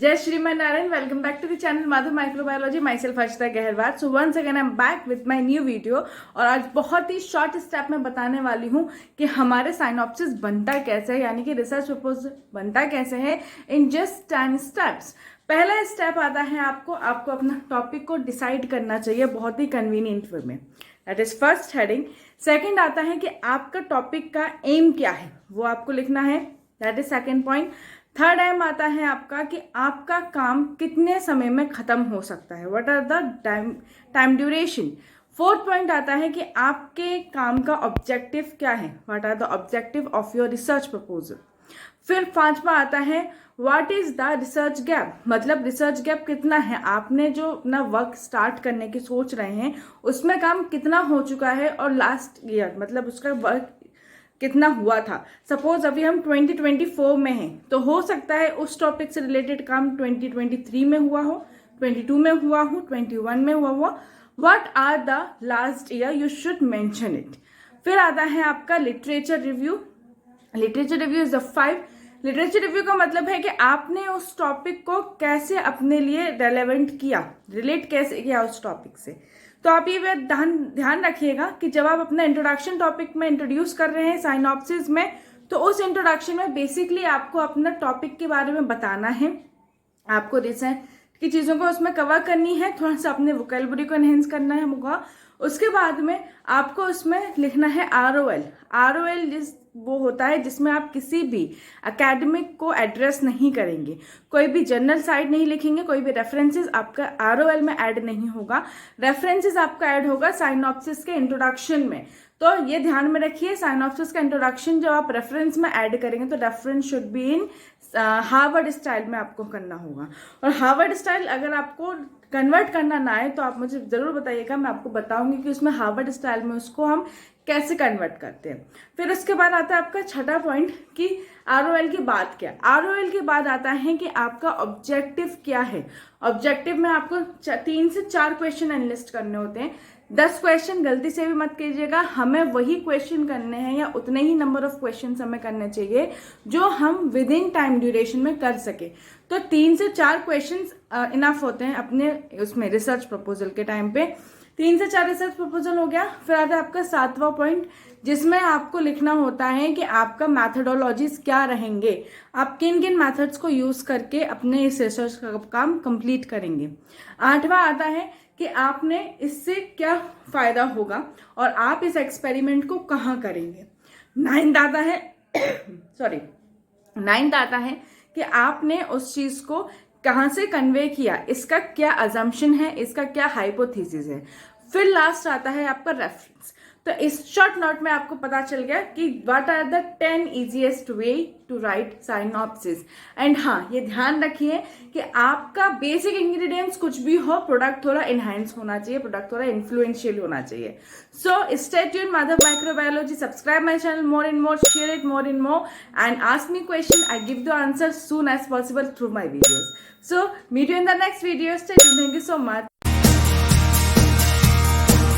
जय श्रीमान Narayan, welcome back to the channel Madhav microbiology. Myself Harshita Gaharwar. So once again I am back with my new video. और आज बहुत ही short step में बताने वाली हूँ कि हमारे साइनॉप्सिस बनता कैसे है, यानी कि रिसर्च प्रपोजल बनता कैसे है इन जस्ट 10 स्टेप्स। पहला स्टेप आता है आपको अपना टॉपिक को डिसाइड करना चाहिए बहुत ही कन्वीनियंट वे में। That is first heading. Second आता है कि आपका टॉपिक का एम क्या है, वो आपको लिखना है। That is second point. Third aim आता है आपका कि आपका काम कितने समय में खत्म हो सकता है, what are the time duration. Fourth point आता है कि आपके काम का ऑब्जेक्टिव क्या है, what are the objective of your research proposal. फिर पांचवा आता है what is the research gap, मतलब रिसर्च गैप कितना है, आपने जो अपना वर्क स्टार्ट करने की सोच रहे हैं उसमें काम कितना हो चुका है, और लास्ट ईयर मतलब उसका वर्क कितना हुआ था। सपोज अभी हम 2024 में हैं तो हो सकता है उस टॉपिक से रिलेटेड काम 2023 में हुआ हो, 22 में हुआ हो, 21 में हुआ हो। What are the last year, you should mention it. फिर आता है आपका literature review. Literature review is the 5। Literature review का मतलब है कि आपने उस टॉपिक को कैसे अपने लिए रेलेवेंट किया, रिलेट कैसे किया उस टॉपिक से। तो आप ये ध्यान रखिएगा कि जब आप अपना इंट्रोडक्शन टॉपिक में इंट्रोड्यूस कर रहे हैं साइनॉप्सिस में, तो उस इंट्रोडक्शन में बेसिकली आपको अपना टॉपिक के बारे में बताना है, आपको रिसर्च की चीज़ों को उसमें कवर करनी है, थोड़ा सा अपने वोकैबुलरी को एनहेंस करना है होगा। उसके बाद में आपको उसमें लिखना है ROL। ROL वो होता है जिसमें आप किसी भी एकेडमिक को एड्रेस नहीं करेंगे, कोई भी जर्नल साइट नहीं लिखेंगे, कोई भी रेफरेंसेस आपका ROL में ऐड नहीं होगा। रेफरेंसेस आपका ऐड होगा साइनॉप्सिस के इंट्रोडक्शन में। तो ये ध्यान में रखिए, साइनॉप्सिस का इंट्रोडक्शन जब आप रेफरेंस में ऐड करेंगे तो reference should be in Harvard style में आपको करना होगा। और हार्वर्ड स्टाइल अगर आपको कन्वर्ट करना ना आए तो आप मुझे जरूर बताइएगा, मैं आपको बताऊंगी कि उसमें हार्वर्ड स्टाइल में उसको हम कैसे कन्वर्ट करते हैं। फिर उसके बाद आता है आपका छठा पॉइंट कि ROL के बाद क्या। ROL के बाद आता है कि आपका ऑब्जेक्टिव क्या है। ऑब्जेक्टिव में आपको 3 से 4 क्वेश्चन एनालिस्ट करने होते हैं। 10 क्वेश्चन गलती से भी मत कीजिएगा, हमें वही क्वेश्चन करने हैं या उतने ही नंबर ऑफ क्वेश्चन हमें करने चाहिए जो हम विद इन टाइम ड्यूरेशन में कर सके। तो 3 से 4 क्वेश्चन इनफ होते हैं अपने उसमें रिसर्च प्रपोजल के टाइम पे। 3 से 4 रिसर्च प्रपोजल हो गया। फिर आता है आपका 7वां पॉइंट, जिसमें आपको लिखना होता है कि आपका मैथडोलॉजीज क्या रहेंगे, आप किन किन मैथड्स को यूज करके अपने इस रिसर्च का काम कंप्लीट करेंगे। 8वां आता है कि आपने इससे क्या फायदा होगा और आप इस एक्सपेरिमेंट को कहाँ करेंगे। 9th आता है सॉरी 9th आता है कि आपने उस चीज को कहाँ से कन्वे किया, इसका क्या अजम्पशन है, इसका क्या हाइपोथेसिस है। फिर लास्ट आता है आपका रेफरेंस। तो इस शॉर्ट नोट में आपको पता चल गया कि what are the 10 easiest way to write synopsis. And हाँ, ये ध्यान रखिए कि आपका बेसिक इंग्रेडिएंट्स कुछ भी हो, प्रोडक्ट थोड़ा इनहांस होना चाहिए, प्रोडक्ट थोड़ा इन्फ्लुएंशियल होना चाहिए। So stay tuned Madhav microbiology, subscribe my channel more and more, share it more and more, and ask me question. I give the answer soon as possible through my videos. So meet you in the next video. Stay tuned. Thank you so much.